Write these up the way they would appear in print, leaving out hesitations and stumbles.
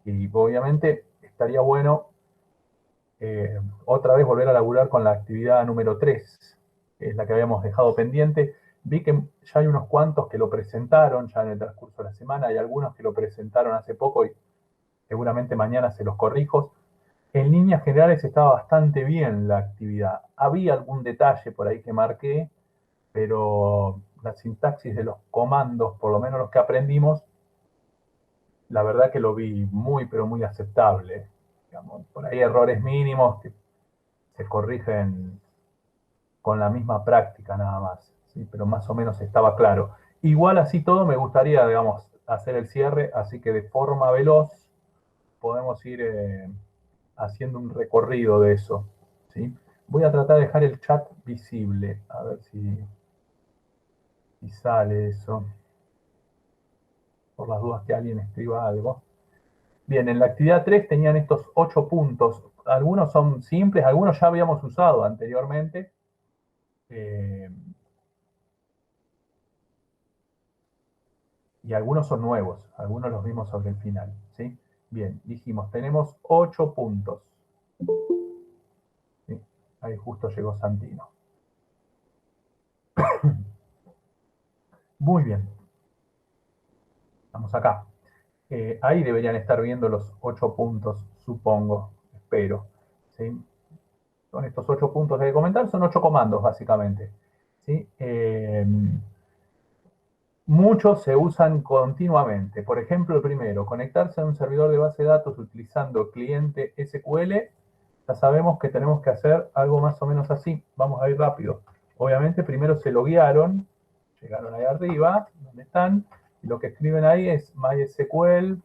Y obviamente estaría bueno otra vez volver a laburar con la actividad número 3, que es la que habíamos dejado pendiente. Vi que ya hay unos cuantos que lo presentaron ya en el transcurso de la semana, hay algunos que lo presentaron hace poco y seguramente mañana se los corrijo. En líneas generales estaba bastante bien la actividad. Había algún detalle por ahí que marqué, pero la sintaxis de los comandos, por lo menos los que aprendimos, la verdad que lo vi muy, pero muy aceptable. Digamos, por ahí errores mínimos que se corrigen con la misma práctica nada más, ¿sí? Pero más o menos estaba claro. Igual así todo me gustaría, digamos, hacer el cierre, así que de forma veloz podemos ir haciendo un recorrido de eso, ¿sí? Voy a tratar de dejar el chat visible, a ver si sale eso, por las dudas que alguien escriba algo. Bien, en la actividad 3 tenían estos 8 puntos. Algunos son simples, algunos ya habíamos usado anteriormente. Y algunos son nuevos, algunos los vimos sobre el final, ¿sí? Bien, dijimos, tenemos 8 puntos. ¿Sí? Ahí justo llegó Santino. Muy bien, estamos acá. Ahí deberían estar viendo los 8 puntos, supongo, espero. ¿Sí? Son estos 8 puntos que hay que comentar, son 8 comandos básicamente. ¿Sí? Muchos se usan continuamente. Por ejemplo, el primero, conectarse a un servidor de base de datos utilizando cliente SQL. Ya sabemos que tenemos que hacer algo más o menos así. Vamos a ir rápido. Obviamente, primero se loguearon, llegaron ahí arriba, donde están, y lo que escriben ahí es MySQL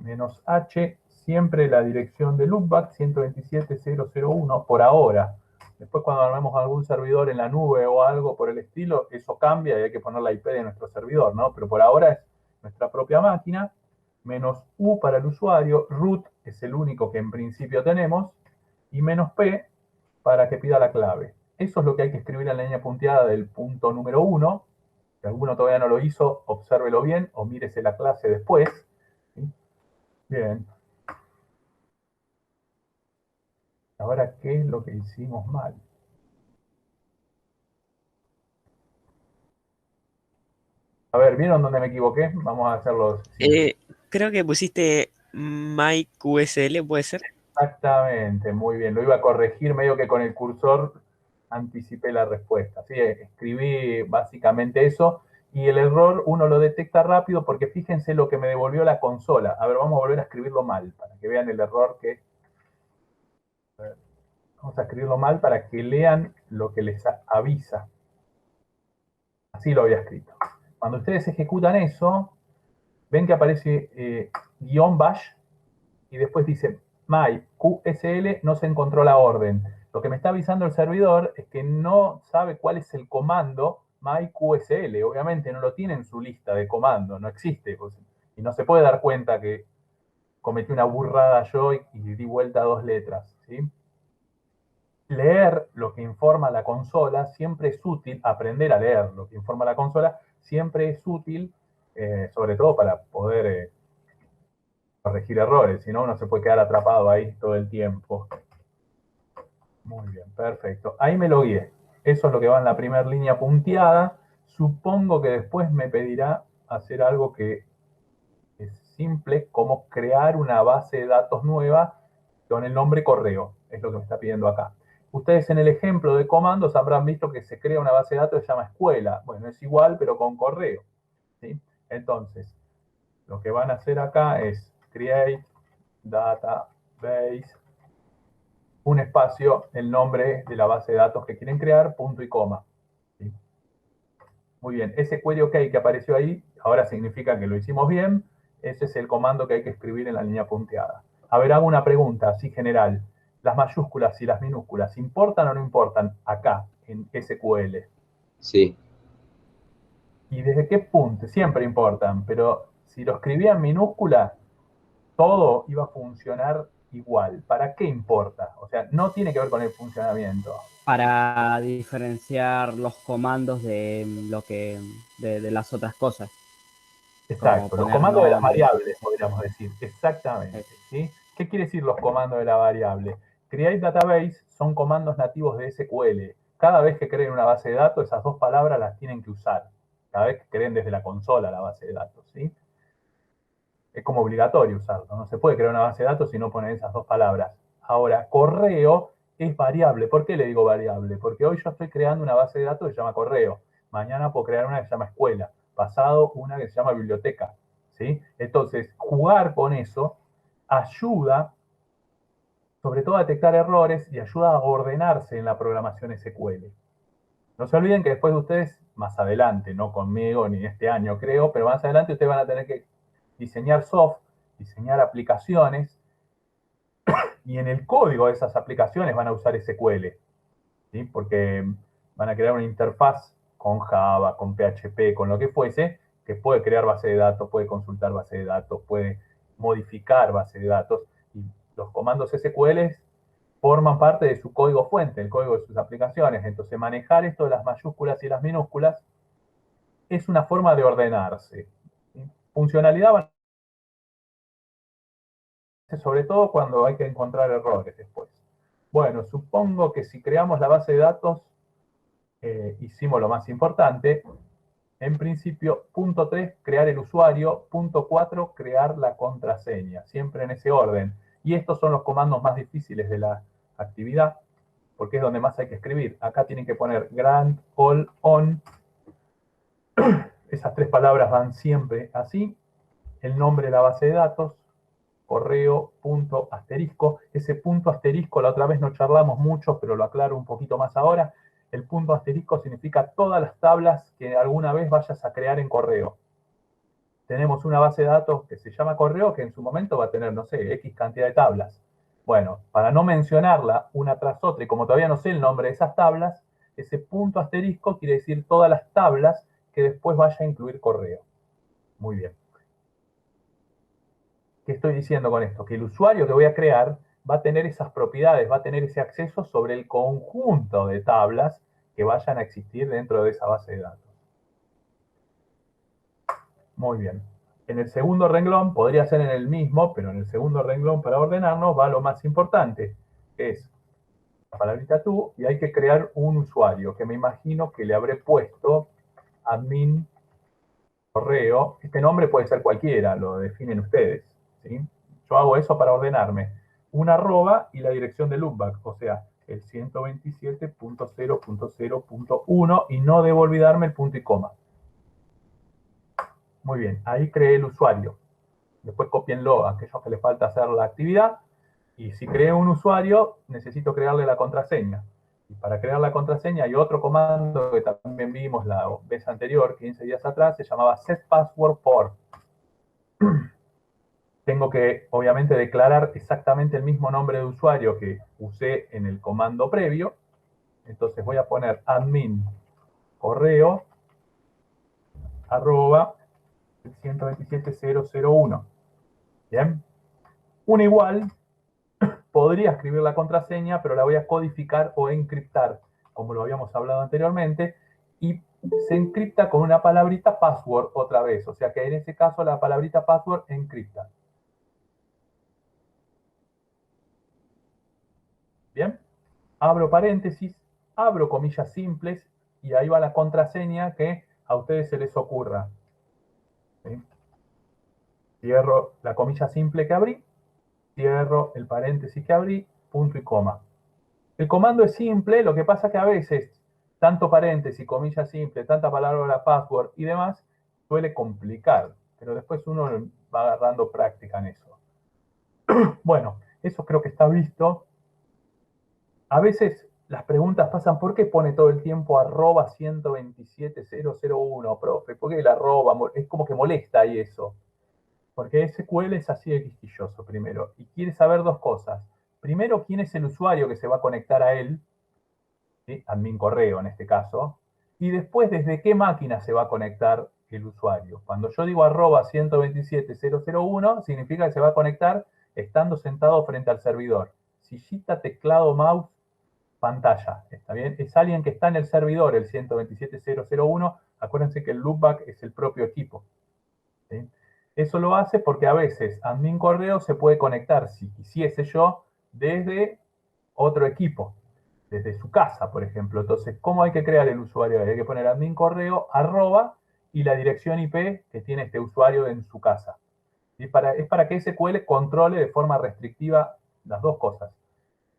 -h, siempre la dirección de loopback 127.0.0.1 por ahora. Después cuando armemos algún servidor en la nube o algo por el estilo, eso cambia y hay que poner la IP de nuestro servidor, ¿no? Pero por ahora es nuestra propia máquina, menos U para el usuario, root es el único que en principio tenemos, y menos P para que pida la clave. Eso es lo que hay que escribir en la línea punteada del punto número 1. Si alguno todavía no lo hizo, obsérvelo bien o mírese la clase después. ¿Sí? Bien. Ahora, ¿qué es lo que hicimos mal? A ver, ¿vieron dónde me equivoqué? Vamos a hacerlo simple. Eh, Creo que pusiste MyQSL, ¿puede ser? Exactamente, muy bien. Lo iba a corregir medio que con el cursor anticipé la respuesta. Sí, escribí básicamente eso y el error uno lo detecta rápido porque fíjense lo que me devolvió la consola. A ver, vamos a volver a escribirlo mal para que vean el error que... Vamos a escribirlo mal para que lean lo que les avisa. Así lo había escrito. Cuando ustedes ejecutan eso, ven que aparece guión bash y después dice MyQSL no se encontró la orden. Lo que me está avisando el servidor es que no sabe cuál es el comando MyQSL. Obviamente no lo tiene en su lista de comandos, no existe. Pues, y no se puede dar cuenta que cometí una burrada yo y di vuelta a 2 letras. ¿Sí? Leer lo que informa la consola siempre es útil, aprender a leer lo que informa la consola siempre es útil, sobre todo para poder corregir errores, si no uno se puede quedar atrapado ahí todo el tiempo. Muy bien, perfecto. Ahí me lo guié. Eso es lo que va en la primera línea punteada. Supongo que después me pedirá hacer algo que es simple, como crear una base de datos nueva con el nombre correo. Es lo que me está pidiendo acá. Ustedes en el ejemplo de comandos habrán visto que se crea una base de datos que se llama escuela. Bueno, es igual, pero con correo. ¿Sí? Entonces, lo que van a hacer acá es create database, un espacio, el nombre de la base de datos que quieren crear, punto y coma. ¿Sí? Muy bien, ese query OK que apareció ahí, ahora significa que lo hicimos bien. Ese es el comando que hay que escribir en la línea punteada. A ver, hago una pregunta así general. ¿Las mayúsculas y las minúsculas importan o no importan acá en SQL? Sí. ¿Y desde qué punto? Siempre importan, pero si lo escribía en minúscula, todo iba a funcionar igual. ¿Para qué importa? O sea, no tiene que ver con el funcionamiento. Para diferenciar los comandos de lo de las otras cosas. como Exacto, los poner comandos de las nombres. variables, podríamos decir. Exactamente. ¿Sí? ¿Qué quiere decir los comandos de la variable? Create database son comandos nativos de SQL. Cada vez que creen una base de datos, esas dos palabras las tienen que usar. Cada vez que creen desde la consola la base de datos. ¿Sí? Es como obligatorio usarlo. No se puede crear una base de datos si no ponen esas dos palabras. Ahora, correo es variable. ¿Por qué le digo variable? Porque hoy yo estoy creando una base de datos que se llama correo. Mañana puedo crear una que se llama escuela. Pasado una que se llama biblioteca. ¿Sí? Entonces, jugar con eso ayuda, sobre todo a detectar errores y ayuda a ordenarse en la programación SQL. No se olviden que después de ustedes, más adelante, no conmigo ni este año creo, pero más adelante ustedes van a tener que diseñar software, diseñar aplicaciones, y en el código de esas aplicaciones van a usar SQL, ¿sí? Porque van a crear una interfaz con Java, con PHP, con lo que fuese, que puede crear base de datos, puede consultar base de datos, puede modificar base de datos, y los comandos SQL forman parte de su código fuente, el código de sus aplicaciones. Entonces, manejar esto de las mayúsculas y las minúsculas es una forma de ordenarse. ¿Sí? Funcionalidad van sobre todo cuando hay que encontrar errores después. Bueno, supongo que si creamos la base de datos, hicimos lo más importante. En principio, punto 3, crear el usuario. Punto 4, crear la contraseña. Siempre en ese orden. Y estos son los comandos más difíciles de la actividad, porque es donde más hay que escribir. Acá tienen que poner grant, all, on. Esas tres palabras van siempre así. El nombre de la base de datos, correo, punto, asterisco. Ese punto asterisco, la otra vez no charlamos mucho, pero lo aclaro un poquito más ahora. El punto asterisco significa todas las tablas que alguna vez vayas a crear en correo. Tenemos una base de datos que se llama correo, que en su momento va a tener, no sé, X cantidad de tablas. Bueno, para no mencionarla una tras otra, y como todavía no sé el nombre de esas tablas, ese punto asterisco quiere decir todas las tablas que después vaya a incluir correo. Muy bien. ¿Qué estoy diciendo con esto? Que el usuario que voy a crear va a tener esas propiedades, va a tener ese acceso sobre el conjunto de tablas que vayan a existir dentro de esa base de datos. Muy bien. En el segundo renglón, podría ser en el mismo, pero en el segundo renglón para ordenarnos va lo más importante, que es la palabrita tú, y hay que crear un usuario, que me imagino que le habré puesto admin correo. Este nombre puede ser cualquiera, lo definen ustedes, ¿sí? Yo hago eso para ordenarme. Una arroba y la dirección de loopback, o sea, el 127.0.0.1, y no debo olvidarme el punto y coma. Muy bien, ahí creé el usuario. Después copienlo a aquellos que les falta hacer la actividad. Y si creo un usuario, necesito crearle la contraseña. Y para crear la contraseña hay otro comando que también vimos la vez anterior, 15 días atrás, se llamaba setPasswordFor. Tengo que, obviamente, declarar exactamente el mismo nombre de usuario que usé en el comando previo. Entonces voy a poner admin correo arroba 127.0.0.1. Bien. Un igual, podría escribir la contraseña, pero la voy a codificar o encriptar, como lo habíamos hablado anteriormente, y se encripta con una palabrita password otra vez. O sea que en ese caso la palabrita password encripta. Bien. Abro paréntesis, abro comillas simples y ahí va la contraseña que a ustedes se les ocurra. ¿Sí? Cierro la comilla simple que abrí, cierro el paréntesis que abrí, punto y coma. El comando es simple, lo que pasa que a veces tanto paréntesis, comilla simple, tanta palabra password y demás suele complicar, pero después uno va agarrando práctica en eso. Bueno, eso creo que está visto. A veces las preguntas pasan, ¿por qué pone todo el tiempo arroba 127.0.0.1, profe? ¿Por qué el arroba? Es como que molesta ahí eso. Porque SQL es así de quisquilloso primero. Y quiere saber dos cosas. Primero, quién es el usuario que se va a conectar a él, ¿sí? Admin correo en este caso. Y después, desde qué máquina se va a conectar el usuario. Cuando yo digo arroba 127.0.0.1, significa que se va a conectar estando sentado frente al servidor. Sillita, teclado, mouse, pantalla, ¿está bien? Es alguien que está en el servidor, el 127.0.0.1. Acuérdense que el loopback es el propio equipo. ¿sí? Eso lo hace porque a veces admin correo se puede conectar, si quisiese yo, desde otro equipo, desde su casa, por ejemplo. Entonces, ¿cómo hay que crear el usuario? Hay que poner admin correo, arroba, y la dirección IP que tiene este usuario en su casa. Es para que SQL controle de forma restrictiva las dos cosas.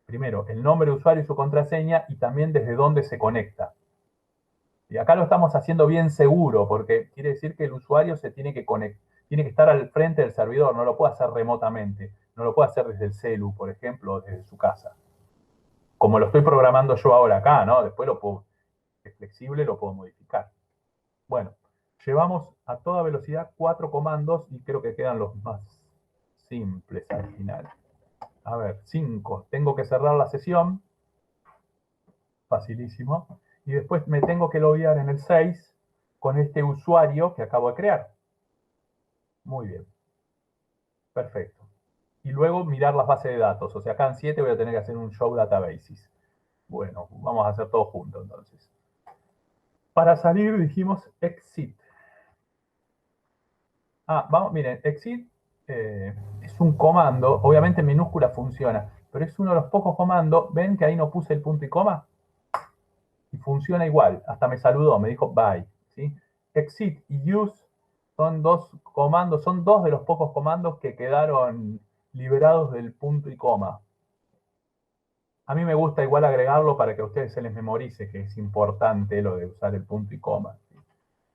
Primero, el nombre de usuario y su contraseña, y también desde dónde se conecta. Y acá lo estamos haciendo bien seguro, porque quiere decir que el usuario se tiene que conectar, tiene que estar al frente del servidor, no lo puede hacer remotamente, no lo puede hacer desde el celu, por ejemplo, o desde su casa. Como lo estoy programando yo ahora acá, ¿no? Después lo puedo, es flexible, lo puedo modificar. Bueno, llevamos a toda velocidad 4 comandos y creo que quedan los más simples al final. A ver, 5. Tengo que cerrar la sesión. Facilísimo. Y después me tengo que loguear en el 6 con este usuario que acabo de crear. Muy bien. Perfecto. Y luego mirar las bases de datos. O sea, acá en 7 voy a tener que hacer un show databases. Bueno, vamos a hacer todo junto entonces. Para salir dijimos exit. Vamos, miren, exit es un comando, obviamente en minúscula funciona, pero es uno de los pocos comandos. ¿Ven que ahí no puse el punto y coma? Y funciona igual, hasta me saludó, me dijo bye, ¿sí? Exit y use son dos comandos, son dos de los pocos comandos que quedaron liberados del punto y coma. A mí me gusta igual agregarlo para que a ustedes se les memorice que es importante lo de usar el punto y coma, ¿sí?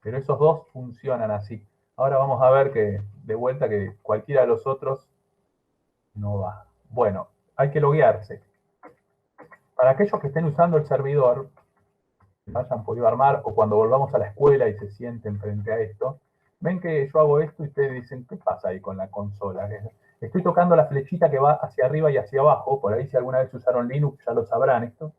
Pero esos dos funcionan así. Ahora vamos a ver que de vuelta que cualquiera de los otros no va. Bueno, hay que loguearse. Para aquellos que estén usando el servidor, hayan podido armar, o cuando volvamos a la escuela y se sienten frente a esto, ven que yo hago esto y ustedes dicen, ¿qué pasa ahí con la consola? Estoy tocando la flechita que va hacia arriba y hacia abajo, por ahí si alguna vez usaron Linux ya lo sabrán esto.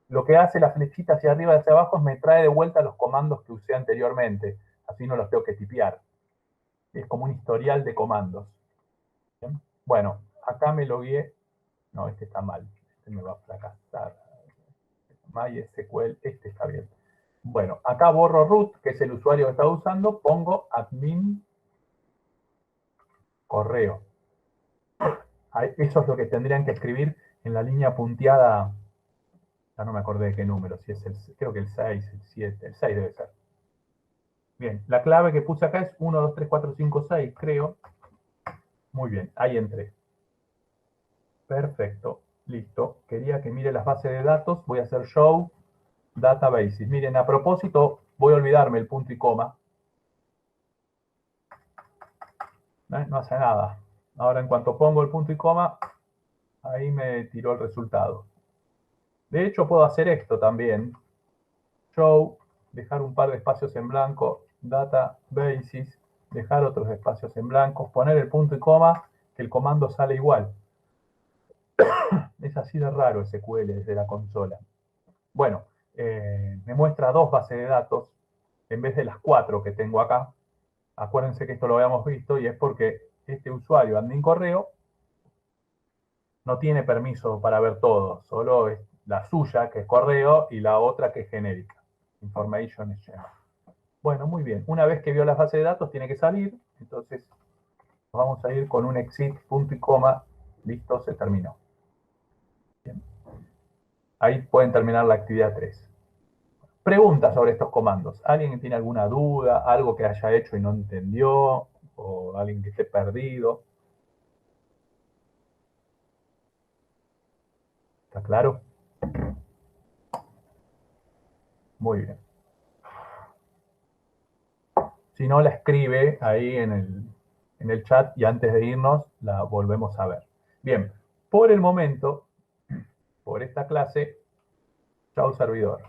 Lo que hace la flechita hacia arriba y hacia abajo es me trae de vuelta los comandos que usé anteriormente, así no los tengo que tipear. Es como un historial de comandos. ¿Bien? Bueno, acá me logueé, no, este está mal, este me va a fracasar. MySQL, este está bien. Bueno, acá borro root, que es el usuario que estaba usando, pongo admin correo. Eso es lo que tendrían que escribir en la línea punteada, ya no me acordé de qué número, si es creo que el 6, el 7, el 6 debe ser. Bien, la clave que puse acá es 1, 2, 3, 4, 5, 6, creo. Muy bien, ahí entré. Perfecto, listo. Quería que mire las bases de datos, voy a hacer show databases. Miren, a propósito, voy a olvidarme el punto y coma. No hace nada. Ahora en cuanto pongo el punto y coma, ahí me tiró el resultado. De hecho, puedo hacer esto también. Show, dejar un par de espacios en blanco, databases, dejar otros espacios en blanco, poner el punto y coma, que el comando sale igual. Es así de raro SQL desde la consola. Bueno, me muestra dos bases de datos en vez de las 4 que tengo acá. Acuérdense que esto lo habíamos visto y es porque este usuario admin correo no tiene permiso para ver todo, solo es la suya, que es correo, y la otra, que es genérica. Information is general. Bueno, muy bien. Una vez que vio las bases de datos, tiene que salir. Entonces, vamos a ir con un exit, punto y coma. Listo, se terminó. Bien. Ahí pueden terminar la actividad 3. Preguntas sobre estos comandos. ¿Alguien tiene alguna duda? ¿Algo que haya hecho y no entendió? ¿O alguien que esté perdido? ¿Está claro? Muy bien. Si no, la escribe ahí en el chat y antes de irnos la volvemos a ver. Bien, por el momento, por esta clase, chao servidor.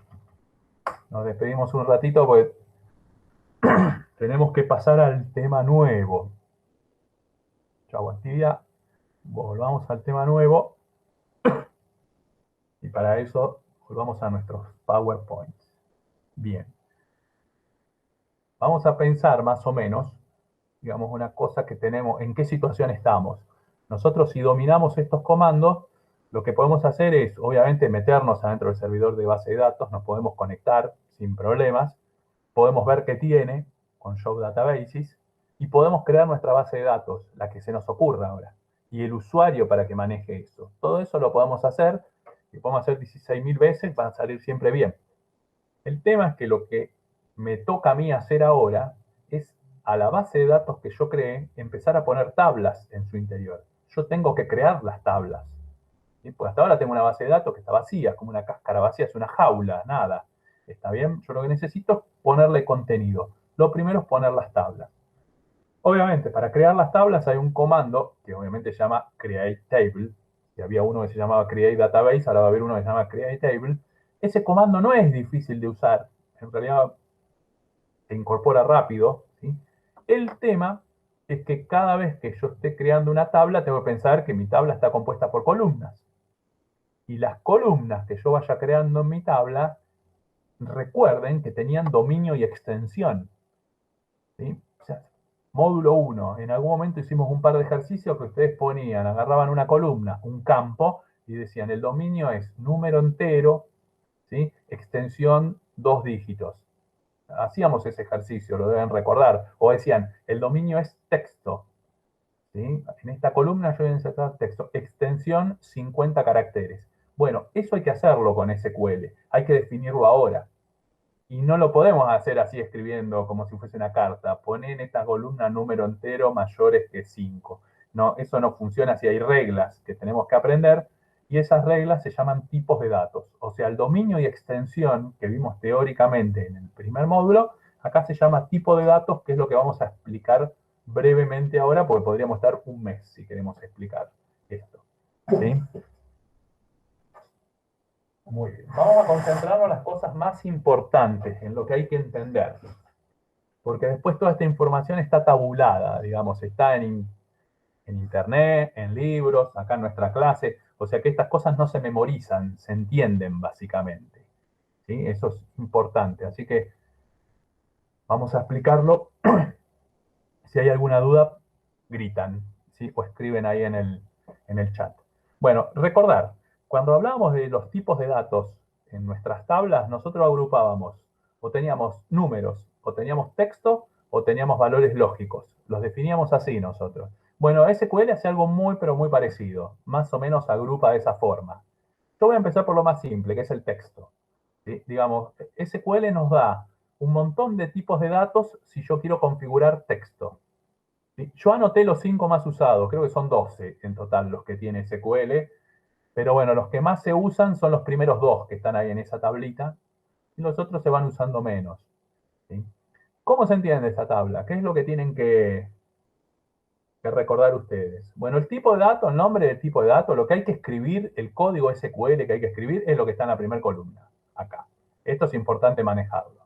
Nos despedimos un ratito porque tenemos que pasar al tema nuevo. Chao actividad, volvamos al tema nuevo y para eso volvamos a nuestros PowerPoints. Bien, vamos a pensar más o menos, digamos, una cosa que tenemos, en qué situación estamos. Nosotros, si dominamos estos comandos, lo que podemos hacer es, obviamente, meternos adentro del servidor de base de datos, nos podemos conectar sin problemas, podemos ver qué tiene con Show Databases, y podemos crear nuestra base de datos, la que se nos ocurra ahora, y el usuario para que maneje eso. Todo eso lo podemos hacer, y podemos hacer 16.000 veces, van a salir siempre bien. El tema es que lo que me toca a mí hacer ahora es a la base de datos que yo creé, empezar a poner tablas en su interior. Yo tengo que crear las tablas. ¿Sí? Pues hasta ahora tengo una base de datos que está vacía, como una cáscara vacía, es una jaula, nada. ¿Está bien? Yo lo que necesito es ponerle contenido. Lo primero es poner las tablas. Obviamente, para crear las tablas hay un comando que obviamente se llama create table. Si había uno que se llamaba create database, ahora va a haber uno que se llama create table. Ese comando no es difícil de usar. En realidad se incorpora rápido. ¿Sí? El tema es que cada vez que yo esté creando una tabla, tengo que pensar que mi tabla está compuesta por columnas. Y las columnas que yo vaya creando en mi tabla, recuerden que tenían dominio y extensión. ¿Sí? O sea, módulo 1, en algún momento hicimos un par de ejercicios que ustedes ponían, agarraban una columna, un campo, y decían, el dominio es número entero, ¿sí? Extensión 2 dígitos. Hacíamos ese ejercicio, lo deben recordar. O decían, el dominio es texto. ¿Sí? En esta columna yo voy a insertar texto, extensión 50 caracteres. Bueno, eso hay que hacerlo con SQL, hay que definirlo ahora. Y no lo podemos hacer así escribiendo como si fuese una carta. Poner en esta columna número entero mayores que 5. No, eso no funciona así. Hay reglas que tenemos que aprender y esas reglas se llaman tipos de datos. O sea, el dominio y extensión que vimos teóricamente en el primer módulo, acá se llama tipo de datos, que es lo que vamos a explicar brevemente ahora, porque podríamos estar un mes si queremos explicar esto. ¿Sí? Muy bien. Vamos a concentrarnos en las cosas más importantes, en lo que hay que entender. Porque después toda esta información está tabulada, digamos, está en internet, en libros, acá en nuestra clase. O sea que estas cosas no se memorizan, se entienden básicamente. ¿Sí? Eso es importante. Así que vamos a explicarlo. Si hay alguna duda, gritan, ¿sí? O escriben ahí en el chat. Bueno, recordar, cuando hablábamos de los tipos de datos en nuestras tablas, nosotros agrupábamos o teníamos números, o teníamos texto, o teníamos valores lógicos. Los definíamos así nosotros. Bueno, SQL hace algo muy, pero muy parecido. Más o menos agrupa de esa forma. Yo voy a empezar por lo más simple, que es el texto. ¿Sí? Digamos, SQL nos da un montón de tipos de datos si yo quiero configurar texto. ¿Sí? Yo anoté los 5 más usados, creo que son 12 en total los que tiene SQL, pero bueno, los que más se usan son los primeros dos que están ahí en esa tablita, y los otros se van usando menos. ¿Sí? ¿Cómo se entiende esta tabla? ¿Qué es lo que tienen que recordar ustedes? Bueno, el tipo de dato, el nombre del tipo de dato, lo que hay que escribir, el código SQL que hay que escribir, es lo que está en la primera columna, acá. Esto es importante manejarlo.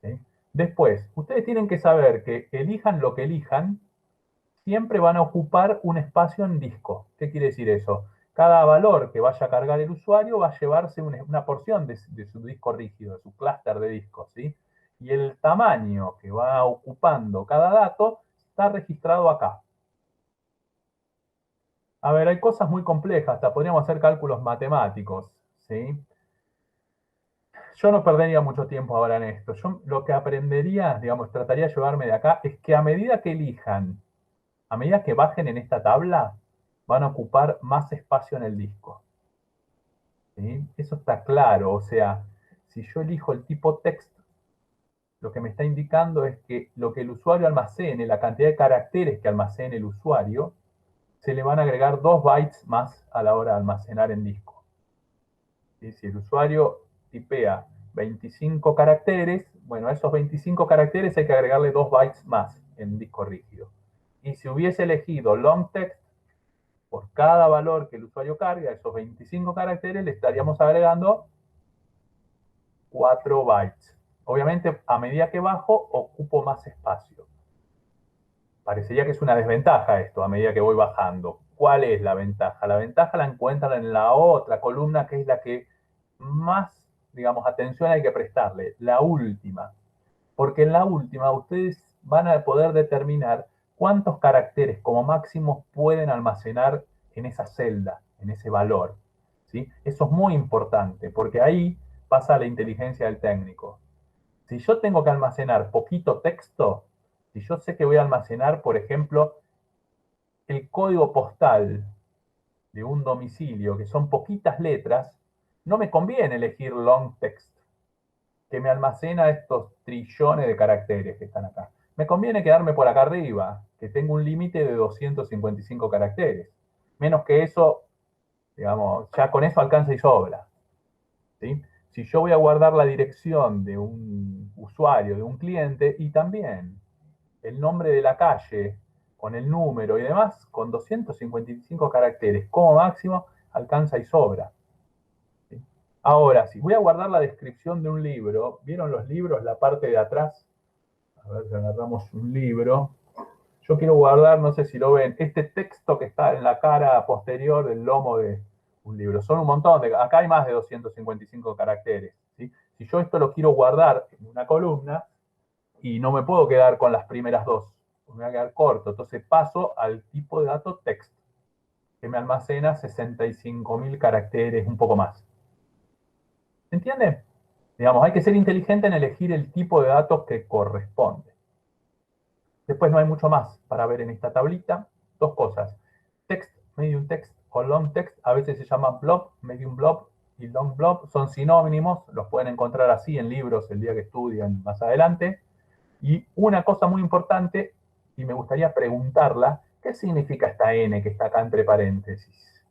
¿Sí? Después, ustedes tienen que saber que elijan lo que elijan, siempre van a ocupar un espacio en disco. ¿Qué quiere decir eso? Cada valor que vaya a cargar el usuario va a llevarse una porción de su disco rígido, de su clúster de discos, ¿sí? Y el tamaño que va ocupando cada dato está registrado acá. A ver, hay cosas muy complejas, hasta podríamos hacer cálculos matemáticos, ¿sí? Yo no perdería mucho tiempo ahora en esto. Yo lo que aprendería, digamos, trataría de llevarme de acá, es que a medida que elijan, a medida que bajen en esta tabla, van a ocupar más espacio en el disco. ¿Sí? Eso está claro, o sea, si yo elijo el tipo text, lo que me está indicando es que lo que el usuario almacene, la cantidad de caracteres que almacene el usuario, se le van a agregar 2 bytes más a la hora de almacenar en disco. ¿Sí? Si el usuario tipea 25 caracteres, bueno, a esos 25 caracteres hay que agregarle 2 bytes más en disco rígido. Y si hubiese elegido long text, por cada valor que el usuario carga, esos 25 caracteres, le estaríamos agregando 4 bytes. Obviamente, a medida que bajo, ocupo más espacio. Parecería que es una desventaja esto, a medida que voy bajando. ¿Cuál es la ventaja? La ventaja la encuentran en la otra columna, que es la que más, digamos, atención hay que prestarle, la última. Porque en la última ustedes van a poder determinar cuántos caracteres como máximo pueden almacenar en esa celda, en ese valor. ¿Sí? Eso es muy importante, porque ahí pasa la inteligencia del técnico. Si yo tengo que almacenar poquito texto, Si yo sé que voy a almacenar, por ejemplo, el código postal de un domicilio, que son poquitas letras, no me conviene elegir long text, que me almacena estos trillones de caracteres que están acá. Me conviene quedarme por acá arriba, que tengo un límite de 255 caracteres. Menos que eso, digamos, ya con eso alcanza y sobra. ¿Sí? Si yo voy a guardar la dirección de un usuario, de un cliente, y también el nombre de la calle, con el número y demás, con 255 caracteres como máximo, alcanza y sobra. ¿Sí? Ahora, si voy a guardar la descripción de un libro, ¿vieron los libros, la parte de atrás? A ver si agarramos un libro. Yo quiero guardar, no sé si lo ven, este texto que está en la cara posterior del lomo de un libro. Son un montón, acá hay más de 255 caracteres. ¿Sí? Si yo esto lo quiero guardar en una columna, y no me puedo quedar con las primeras dos, me voy a quedar corto. Entonces paso al tipo de dato text, que me almacena 65.000 caracteres, un poco más. ¿Entienden? Digamos, hay que ser inteligente en elegir el tipo de datos que corresponde. Después no hay mucho más para ver en esta tablita. Dos cosas. Text, medium text o long text, a veces se llama blob, medium blob y long blob. Son sinónimos, los pueden encontrar así en libros el día que estudian más adelante. Y una cosa muy importante, y me gustaría preguntarla, ¿qué significa esta N que está acá entre paréntesis?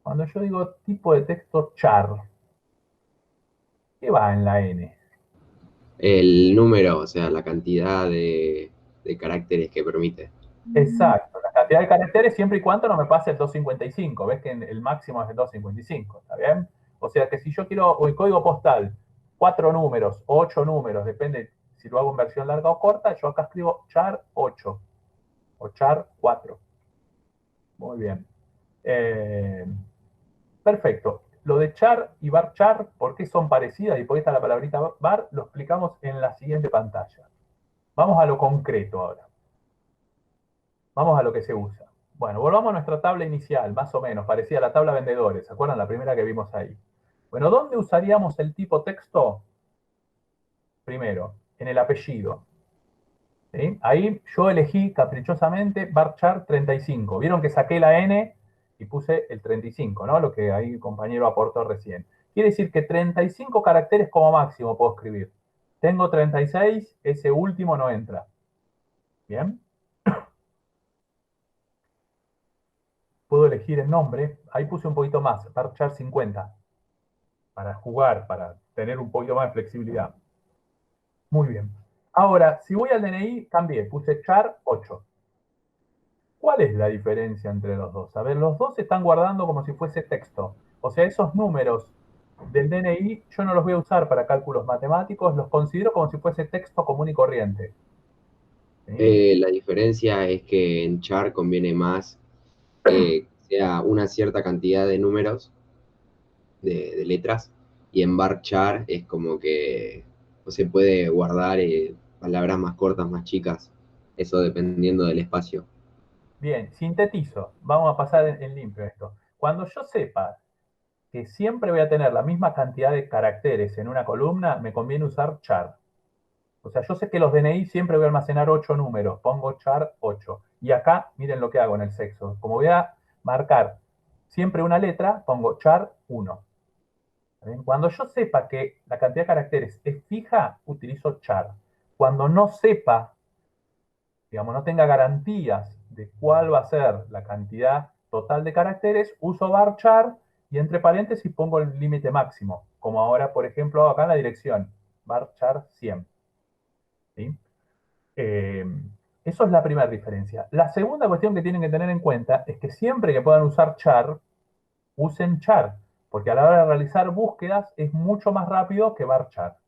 Cuando yo digo tipo de texto char, ¿qué va en la N? El número, o sea, la cantidad de caracteres que permite. Exacto, la cantidad de caracteres siempre y cuando no me pase el 255. Ves que el máximo es el 255, ¿está bien? O sea que si yo quiero el código postal, 4 números, 8 números, depende si lo hago en versión larga o corta, yo acá escribo char 8 o char 4. Muy bien. Eh, Perfecto. Lo de char y varchar, ¿por qué son parecidas y por qué está la palabrita var? Lo explicamos en la siguiente pantalla. Vamos a lo concreto ahora. Vamos a lo que se usa. Bueno, volvamos a nuestra tabla inicial, más o menos, parecía a la tabla vendedores. ¿Se acuerdan la primera que vimos ahí? Bueno, ¿dónde usaríamos el tipo texto? Primero, en el apellido. ¿Sí? Ahí yo elegí caprichosamente varchar 35. Vieron que saqué la N y puse el 35, ¿no? Lo que ahí el compañero aportó recién. Quiere decir que 35 caracteres como máximo puedo escribir. Tengo 36, ese último no entra. ¿Bien? Puedo elegir el nombre. Ahí puse un poquito más, varchar 50. Para jugar, para tener un poquito más de flexibilidad. Muy bien. Ahora, si voy al DNI, cambié, puse char 8. ¿Cuál es la diferencia entre los dos? A ver, los dos se están guardando como si fuese texto. O sea, esos números del DNI yo no los voy a usar para cálculos matemáticos, los considero como si fuese texto común y corriente. ¿Sí? La diferencia es que en char conviene más que sea una cierta cantidad de números, de letras, y en bar char es como que no se puede guardar palabras más cortas, más chicas, eso dependiendo del espacio. Bien, sintetizo. Vamos a pasar en limpio esto. Cuando yo sepa que siempre voy a tener la misma cantidad de caracteres en una columna, me conviene usar char. O sea, yo sé que los DNI siempre voy a almacenar 8 números, pongo char 8. Y acá, miren lo que hago en el sexo. Como voy a marcar siempre una letra, pongo char 1. Cuando yo sepa que la cantidad de caracteres es fija, utilizo char. Cuando no sepa, digamos, no tenga garantías de cuál va a ser la cantidad total de caracteres, uso varchar y entre paréntesis pongo el límite máximo, como ahora, por ejemplo, acá en la dirección, varchar 100. ¿Sí? Eh, Eso es la primera diferencia. La segunda cuestión que tienen que tener en cuenta es que siempre que puedan usar char, usen char, porque a la hora de realizar búsquedas es mucho más rápido que varchar.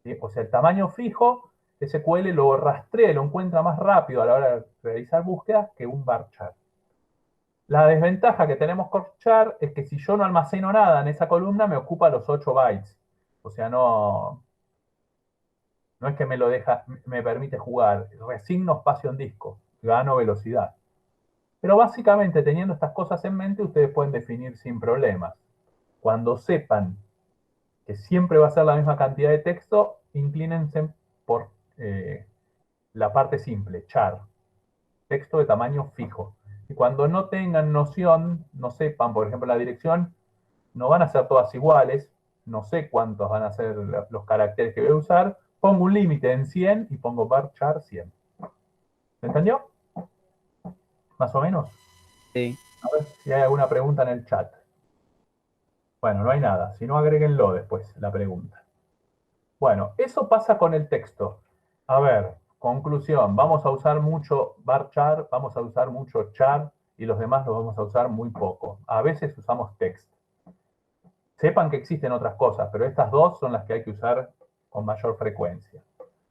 ¿Sí? O sea, el tamaño fijo, SQL lo rastrea y lo encuentra más rápido a la hora de realizar búsquedas que un varchar. La desventaja que tenemos con char es que si yo no almaceno nada en esa columna, me ocupa los 8 bytes. O sea, no es que me lo deja, me permite jugar, resigno espacio en disco, gano velocidad. Pero básicamente, teniendo estas cosas en mente, ustedes pueden definir sin problemas. Cuando sepan que siempre va a ser la misma cantidad de texto, inclínense por la parte simple, char, texto de tamaño fijo. Y cuando no tengan noción, no sepan, por ejemplo, la dirección, no van a ser todas iguales, no sé cuántos van a ser los caracteres que voy a usar, pongo un límite en 100 y pongo varchar 100. ¿Se entendió? ¿Más o menos? Sí. A ver si hay alguna pregunta en el chat. Bueno, no hay nada, si no agréguenlo después, la pregunta. Bueno, eso pasa con el texto. A ver, conclusión, vamos a usar mucho varchar, vamos a usar mucho char y los demás los vamos a usar muy poco. A veces usamos text. Sepan que existen otras cosas, pero estas dos son las que hay que usar con mayor frecuencia.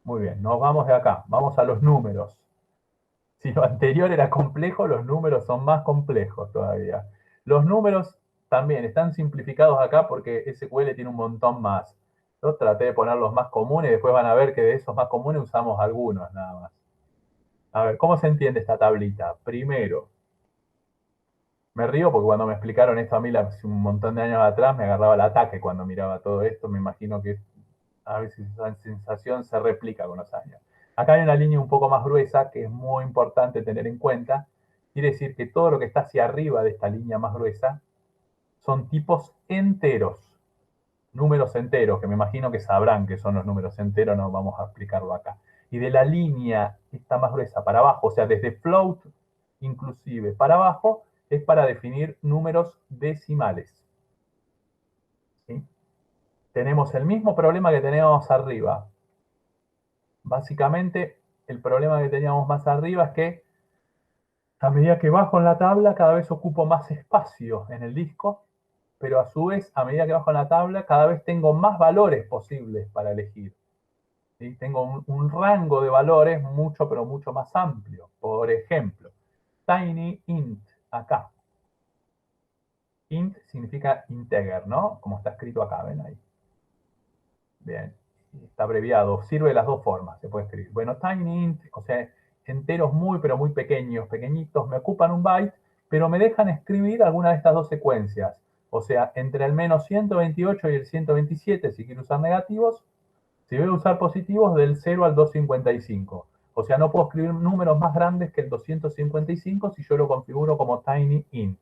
Muy bien, nos vamos de acá, vamos a los números. Si lo anterior era complejo, los números son más complejos todavía. Los números también están simplificados acá porque SQL tiene un montón más. Yo traté de poner los más comunes y después van a ver que de esos más comunes usamos algunos nada más. A ver, ¿cómo se entiende esta tablita? Primero, me río porque cuando me explicaron esto a mí hace un montón de años atrás me agarraba el ataque cuando miraba todo esto. Me imagino que a veces esa sensación se replica con los años. Acá hay una línea un poco más gruesa que es muy importante tener en cuenta. Quiere decir que todo lo que está hacia arriba de esta línea más gruesa son tipos enteros, números enteros, que me imagino que sabrán que son los números enteros, no vamos a explicarlo acá. Y de la línea esta más gruesa para abajo, o sea, desde float inclusive para abajo, es para definir números decimales. ¿Sí? Tenemos el mismo problema que teníamos arriba. Básicamente, el problema que teníamos más arriba es que a medida que bajo en la tabla, cada vez ocupo más espacio en el disco, pero a su vez, a medida que bajo en la tabla, cada vez tengo más valores posibles para elegir. ¿Sí? Tengo un rango de valores mucho, pero mucho más amplio. Por ejemplo, tiny int, acá. Int significa integer, ¿no? Como está escrito acá, ¿ven ahí? Bien, está abreviado, sirve de las dos formas, se puede escribir. Bueno, tiny int, o sea, enteros muy, pero muy pequeños, pequeñitos, me ocupan un byte, pero me dejan escribir alguna de estas dos secuencias. O sea, entre el menos 128 y el 127, si quiero usar negativos, si voy a usar positivos, del 0 al 255. O sea, no puedo escribir números más grandes que el 255 si yo lo configuro como tiny int.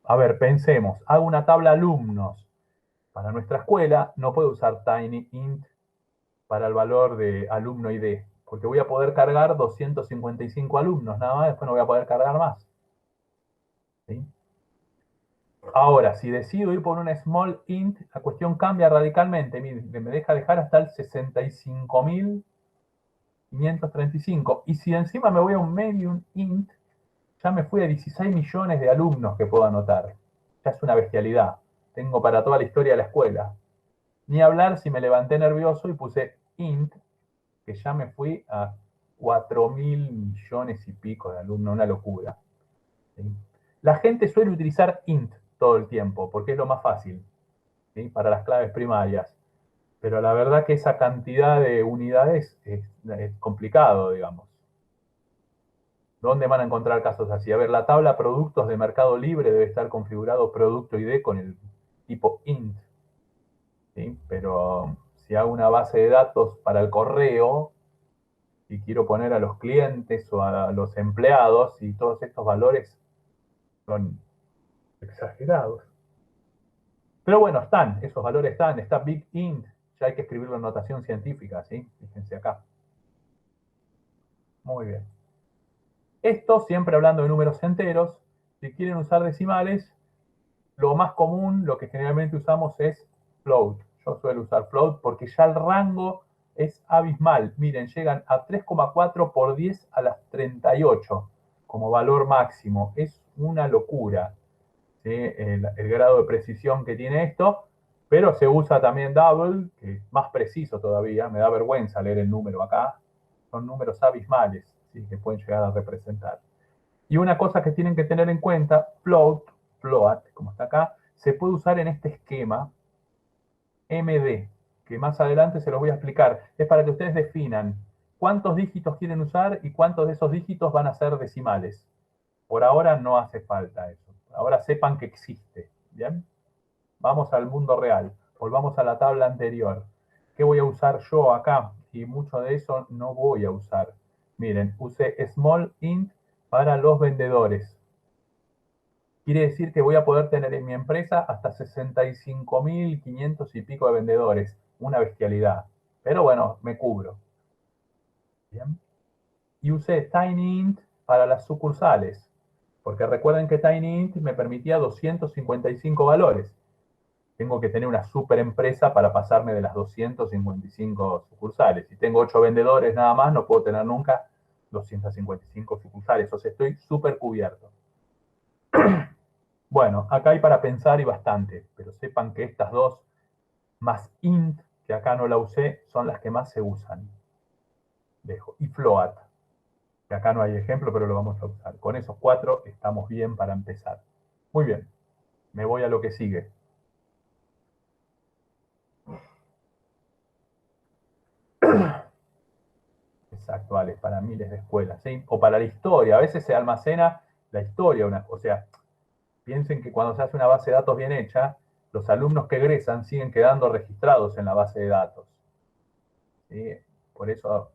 A ver, pensemos, hago una tabla alumnos. Para nuestra escuela no puedo usar tinyInt para el valor de alumno ID, porque voy a poder cargar 255 alumnos, nada más, después no voy a poder cargar más. ¿Sí? Ahora, si decido ir por una small int, la cuestión cambia radicalmente. Me deja dejar hasta el 65.535. Y si encima me voy a un medium int, ya me fui a 16 millones de alumnos que puedo anotar. Ya es una bestialidad. Tengo para toda la historia de la escuela. Ni hablar si me levanté nervioso y puse int, que ya me fui a 4.000 millones y pico de alumnos, una locura. ¿Sí? La gente suele utilizar int todo el tiempo, porque es lo más fácil, ¿sí? Para las claves primarias. Pero la verdad que esa cantidad de unidades es complicado, digamos. ¿Dónde van a encontrar casos así? A ver, la tabla productos de Mercado Libre debe estar configurado producto ID con el tipo int. ¿Sí? Pero si hago una base de datos para el correo y quiero poner a los clientes o a los empleados, y todos estos valores son exagerados. Pero bueno, están, esos valores están, está big int, ya hay que escribirlo en notación científica, ¿sí? Fíjense acá. Muy bien. Esto siempre hablando de números enteros. Si quieren usar decimales, lo más común, lo que generalmente usamos es float. Yo suelo usar float porque ya el rango es abismal. Miren, llegan a 3,4 por 10 a las 38 como valor máximo. Es una locura, ¿sí? El grado de precisión que tiene esto, pero se usa también double, que es más preciso todavía. Me da vergüenza leer el número acá. Son números abismales, ¿sí? Que pueden llegar a representar. Y una cosa que tienen que tener en cuenta, float, como está acá, se puede usar en este esquema MD, que más adelante se los voy a explicar. Es para que ustedes definan cuántos dígitos quieren usar y cuántos de esos dígitos van a ser decimales. Por ahora no hace falta eso. Ahora sepan que existe. ¿Bien? Vamos al mundo real. Volvamos a la tabla anterior. ¿Qué voy a usar yo acá? y mucho de eso no voy a usar. Miren, usé small int para los vendedores. Quiere decir que voy a poder tener en mi empresa hasta 65.500 y pico de vendedores. Una bestialidad. Pero bueno, me cubro. Bien. Y usé tinyInt para las sucursales. Porque recuerden que tinyInt me permitía 255 valores. Tengo que tener una super empresa para pasarme de las 255 sucursales. Si tengo 8 vendedores nada más, no puedo tener nunca 255 sucursales. O sea, estoy súper cubierto. Bueno, acá hay para pensar y bastante, pero sepan que estas dos, más int, que acá no la usé, son las que más se usan. Dejo. Y float, que acá no hay ejemplo, pero lo vamos a usar. Con esos 4 estamos bien para empezar. Muy bien, me voy a lo que sigue. Exacto, Alex, para miles de escuelas, ¿sí? O para la historia, a veces se almacena la historia, o sea, piensen que cuando se hace una base de datos bien hecha, los alumnos que egresan siguen quedando registrados en la base de datos. ¿Sí? Por eso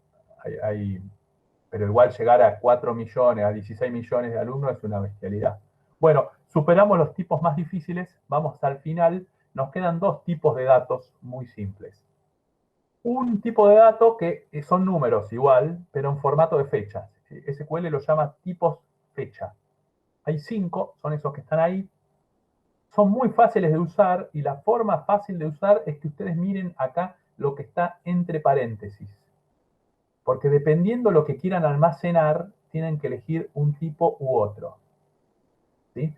pero igual llegar a 4 millones, a 16 millones de alumnos es una bestialidad. Bueno, superamos los tipos más difíciles, vamos al final, nos quedan 2 tipos de datos muy simples. Un tipo de dato que son números igual, pero en formato de fechas. SQL lo llama tipos fecha. Hay 5, son esos que están ahí. Son muy fáciles de usar y la forma fácil de usar es que ustedes miren acá lo que está entre paréntesis. Porque dependiendo lo que quieran almacenar, tienen que elegir un tipo u otro. ¿Sí?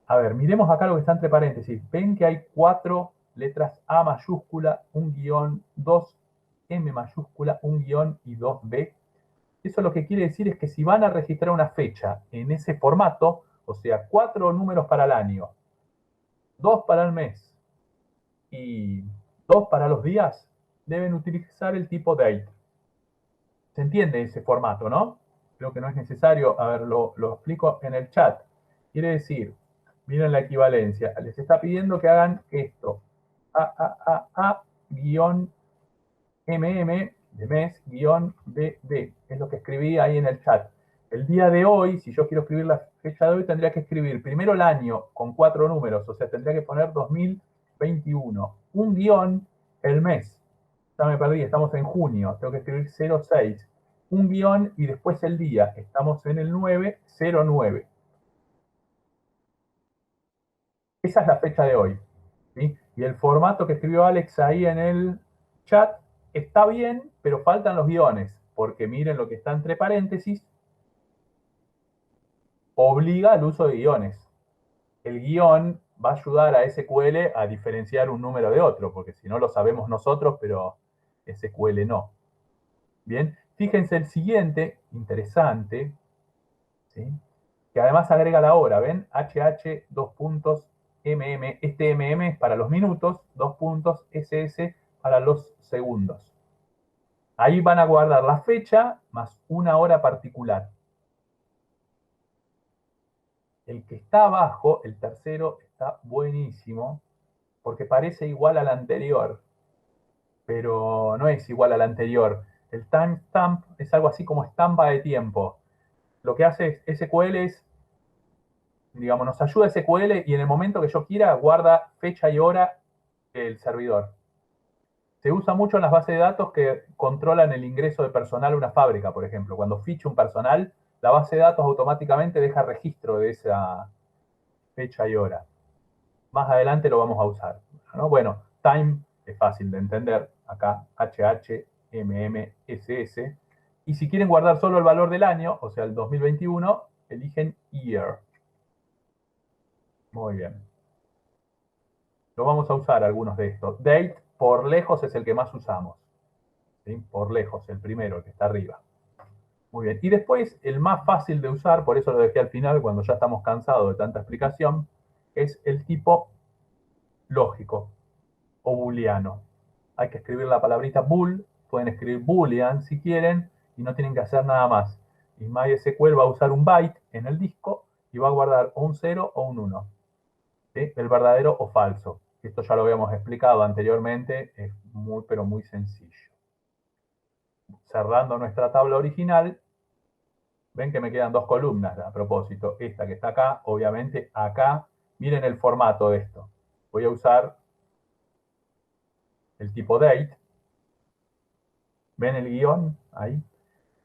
A ver, miremos acá lo que está entre paréntesis. Ven que hay 4 letras A mayúscula, un guión, 2 M mayúscula, un guión y 2 B. Eso lo que quiere decir es que si van a registrar una fecha en ese formato, o sea, 4 números para el año, 2 para el mes y 2 para los días, deben utilizar el tipo date. ¿Se entiende ese formato, no? Creo que no es necesario, a ver, lo explico en el chat. Quiere decir, miren la equivalencia, les está pidiendo que hagan esto. guión MM de mes guión BB. Es lo que escribí ahí en el chat. El día de hoy, si yo quiero escribir la fecha de hoy, tendría que escribir primero el año con 4 números, o sea, tendría que poner 2021. Un guión, el mes. Ya me perdí, estamos en junio, tengo que escribir 06. Un guión y después el día. Estamos en el 909. Esa es la fecha de hoy. ¿Sí? Y el formato que escribió Alex ahí en el chat está bien, pero faltan los guiones, porque miren lo que está entre paréntesis, obliga al uso de guiones. El guión va a ayudar a SQL a diferenciar un número de otro, porque si no lo sabemos nosotros, pero SQL no. Bien, fíjense el siguiente, interesante, ¿sí? Que además agrega la hora, ¿ven? HH, 2 puntos, MM. Este MM es para los minutos, 2 puntos, SS para los segundos. Ahí van a guardar la fecha más una hora particular. El que está abajo, el tercero, está buenísimo porque parece igual al anterior, pero no es igual al anterior. El timestamp es algo así como estampa de tiempo. Lo que hace SQL es, digamos, nos ayuda SQL y en el momento que yo quiera guarda fecha y hora el servidor. Se usa mucho en las bases de datos que controlan el ingreso de personal a una fábrica, por ejemplo. Cuando ficha un personal, la base de datos automáticamente deja registro de esa fecha y hora. Más adelante lo vamos a usar, ¿no? Bueno, time es fácil de entender. Acá HHMMSS. Y si quieren guardar solo el valor del año, o sea, el 2021, eligen year. Muy bien. Lo vamos a usar algunos de estos. Date, por lejos, es el que más usamos. ¿Sí? Por lejos, el primero, el que está arriba. Muy bien. Y después, el más fácil de usar, por eso lo dejé al final, cuando ya estamos cansados de tanta explicación, es el tipo lógico o booleano. Hay que escribir la palabrita bool, pueden escribir boolean si quieren, y no tienen que hacer nada más. Y MySQL va a usar un byte en el disco y va a guardar o un 0 o un 1. ¿Sí? El verdadero o falso. Esto ya lo habíamos explicado anteriormente, es muy, pero muy sencillo. cerrando nuestra tabla original, ven que me quedan 2 columnas a propósito. Esta que está acá, obviamente acá, miren el formato de esto. Voy a usar el tipo date. ¿Ven el guión? Ahí.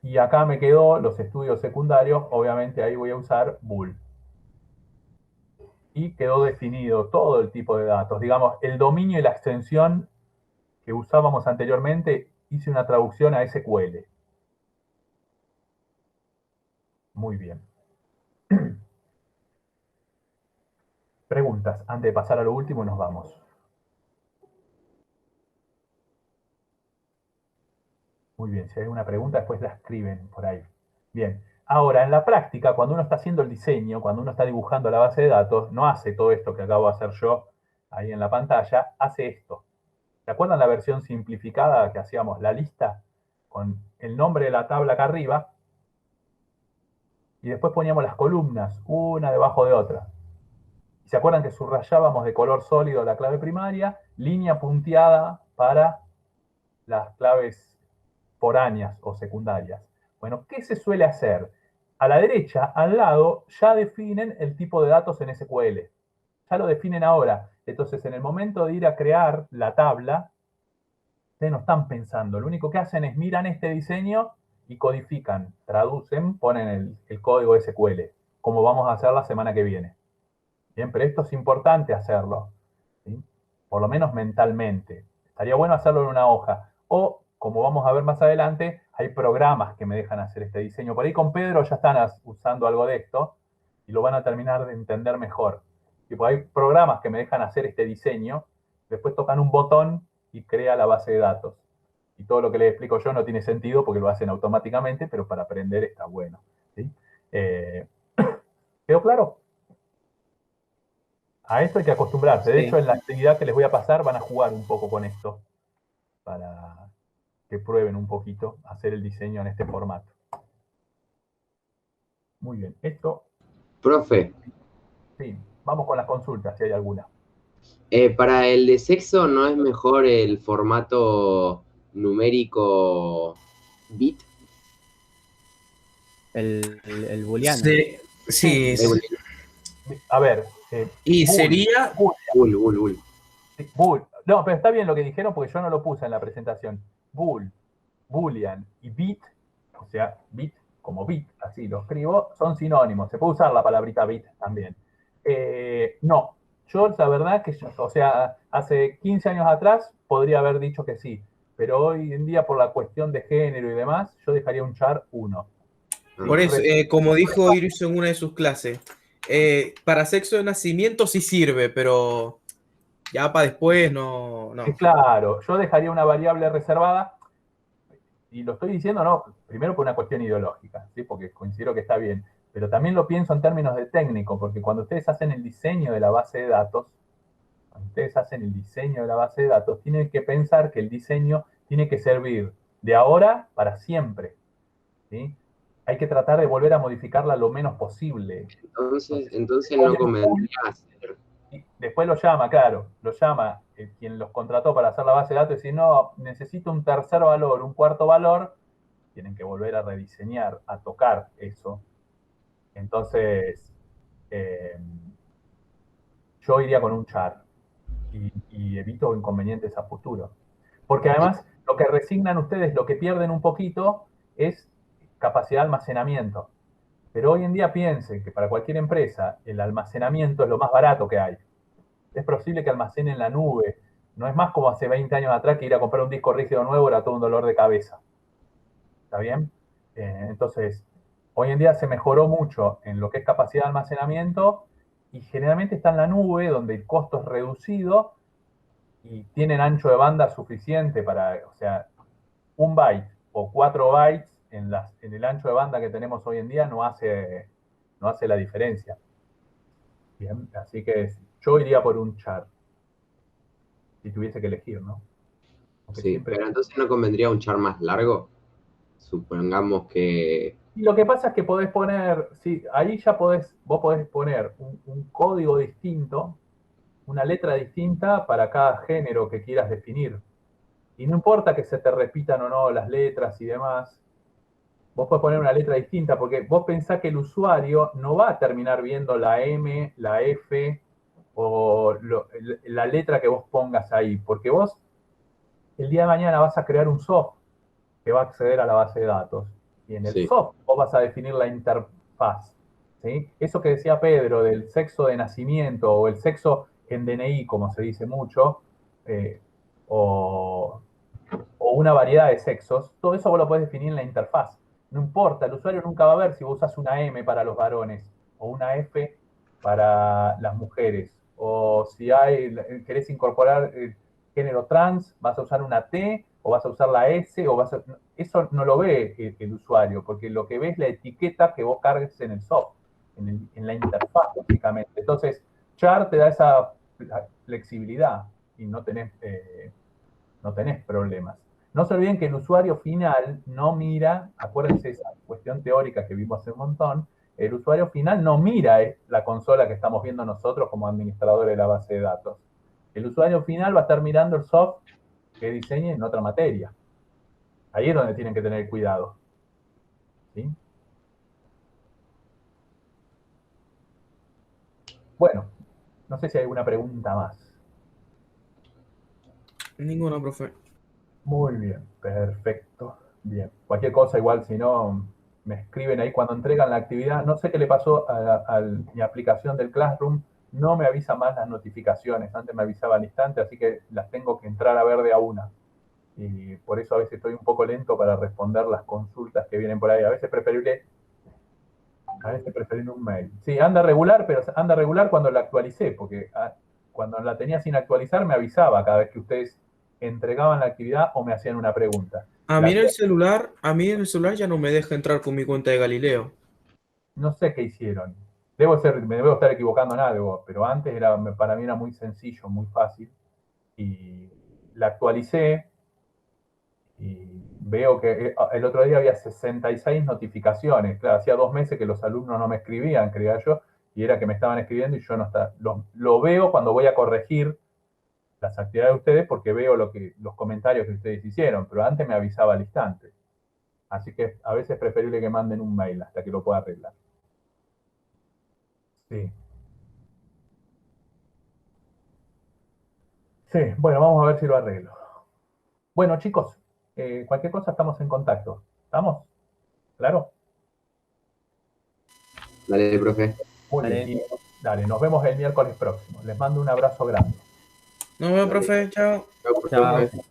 Y acá me quedó los estudios secundarios, obviamente ahí voy a usar bool. Y quedó definido todo el tipo de datos. Digamos, el dominio y la extensión que usábamos anteriormente, hice una traducción a SQL. Muy bien. Preguntas, antes de pasar a lo último nos vamos. Muy bien, si hay una pregunta después la escriben por ahí. Bien, ahora en la práctica, cuando uno está haciendo el diseño, cuando uno está dibujando la base de datos, no hace todo esto que acabo de hacer yo ahí en la pantalla, hace esto. ¿Se acuerdan la versión simplificada que hacíamos? La lista con el nombre de la tabla acá arriba y después poníamos las columnas, una debajo de otra. ¿Se acuerdan que subrayábamos de color sólido la clave primaria? Línea punteada para las claves foráneas o secundarias. Bueno, ¿qué se suele hacer? A la derecha, al lado, ya definen el tipo de datos en SQL. Ya lo definen ahora. Entonces, en el momento de ir a crear la tabla, ustedes no están pensando. Lo único que hacen es miran este diseño y codifican, traducen, ponen el código SQL, como vamos a hacer la semana que viene. Bien, pero esto es importante hacerlo, ¿sí? Por lo menos mentalmente. Estaría bueno hacerlo en una hoja. O, como vamos a ver más adelante, hay programas que me dejan hacer este diseño. Por ahí con Pedro ya están usando algo de esto y lo van a terminar de entender mejor. Tipo, hay programas que me dejan hacer este diseño, después tocan un botón y crea la base de datos. Y todo lo que les explico yo no tiene sentido porque lo hacen automáticamente, pero para aprender está bueno, ¿sí? ¿Quedó claro? A esto hay que acostumbrarse. De hecho, en la actividad que les voy a pasar van a jugar un poco con esto para que prueben un poquito hacer el diseño en este formato. Muy bien. Esto, Profe, sí. Vamos con las consultas, si hay alguna. para el de sexo, ¿no es mejor el formato numérico bit? El booleano. Sí. A ver. Y sería... Bool. No, pero está bien lo que dijeron porque yo no lo puse en la presentación. Bool, boolean y bit, o sea, bit como bit, así lo escribo, son sinónimos. Se puede usar la palabrita bit también. No, yo la verdad que, o sea, hace 15 años atrás podría haber dicho que sí, pero hoy en día por la cuestión de género y demás, yo dejaría un char 1. Por eso, como dijo Iris en una de sus clases, para sexo de nacimiento sí sirve, pero ya para después no. Claro, yo dejaría una variable reservada, y lo estoy diciendo no, primero por una cuestión ideológica, ¿sí? Porque considero que está bien, pero también lo pienso en términos de técnico, porque cuando ustedes hacen el diseño de la base de datos, tienen que pensar que el diseño tiene que servir de ahora para siempre, ¿sí? Hay que tratar de volver a modificarla lo menos posible. Entonces no convendría hacer. Después lo llama, claro, lo llama quien los contrató para hacer la base de datos y dice, no, necesito un tercer valor, un cuarto valor, tienen que volver a rediseñar, a tocar eso. Entonces, yo iría con un char y evito inconvenientes a futuro. Porque además, lo que resignan ustedes, lo que pierden un poquito, es capacidad de almacenamiento. Pero hoy en día piensen que para cualquier empresa el almacenamiento es lo más barato que hay. Es posible que almacene en la nube. No es más como hace 20 años atrás que ir a comprar un disco rígido nuevo era todo un dolor de cabeza. ¿Está bien? Entonces, hoy en día se mejoró mucho en lo que es capacidad de almacenamiento y generalmente está en la nube donde el costo es reducido y tienen ancho de banda suficiente para, o sea, 1 byte o 4 bytes en el ancho de banda que tenemos hoy en día no hace la diferencia. Bien, así que yo iría por un char, si tuviese que elegir, ¿no? Sí, siempre... pero entonces no convendría un char más largo. Supongamos que... Y lo que pasa es que podés poner, sí, ahí ya vos podés poner un código distinto, una letra distinta para cada género que quieras definir. Y no importa que se te repitan o no las letras y demás, vos podés poner una letra distinta, porque vos pensás que el usuario no va a terminar viendo la M, la F o la letra que vos pongas ahí, porque vos el día de mañana vas a crear un soft que va a acceder a la base de datos. Y en el Sí. soft vos vas a definir la interfaz. ¿Sí? Eso que decía Pedro del sexo de nacimiento o el sexo en DNI, como se dice mucho, o una variedad de sexos, todo eso vos lo podés definir en la interfaz. No importa, el usuario nunca va a ver si vos usas una M para los varones o una F para las mujeres. O si querés incorporar el género trans, vas a usar una T o vas a usar la S o eso no lo ve el usuario, porque lo que ve es la etiqueta que vos cargues en el software, en la interfaz, básicamente. Entonces, Char te da esa flexibilidad y no tenés problemas. No se olviden que el usuario final no mira, acuérdense esa cuestión teórica que vimos hace un montón, el usuario final no mira la consola que estamos viendo nosotros como administradores de la base de datos. El usuario final va a estar mirando el software que diseñe en otra materia. Ahí es donde tienen que tener cuidado. ¿Sí? Bueno, no sé si hay alguna pregunta más. Ninguna, profe. Muy bien, perfecto. Bien, cualquier cosa igual, si no, me escriben ahí cuando entregan la actividad. No sé qué le pasó a mi aplicación del Classroom, no me avisa más las notificaciones. Antes me avisaba al instante, así que las tengo que entrar a ver de a una. Y por eso a veces estoy un poco lento para responder las consultas que vienen por ahí. A veces preferible un mail. Sí, anda regular, pero anda regular cuando la actualicé, porque cuando la tenía sin actualizar me avisaba cada vez que ustedes entregaban la actividad o me hacían una pregunta. A mí en el celular ya no me deja entrar con mi cuenta de Galileo. No sé qué hicieron. Me debo estar equivocando en algo, pero antes para mí era muy sencillo, muy fácil. Y la actualicé y veo que el otro día había 66 notificaciones. Claro, hacía 2 meses que los alumnos no me escribían, creía yo, y era que me estaban escribiendo y yo no estaba. Lo veo cuando voy a corregir las actividades de ustedes porque veo los comentarios que ustedes hicieron, pero antes me avisaba al instante. Así que a veces es preferible que manden un mail hasta que lo pueda arreglar. Sí. Sí, bueno, vamos a ver si lo arreglo. Bueno, chicos, cualquier cosa estamos en contacto. ¿Estamos? ¿Claro? Dale, profe. Muy bien. Y, dale, nos vemos el miércoles próximo. Les mando un abrazo grande. Nos vemos, profe. Chao. Chao, profe.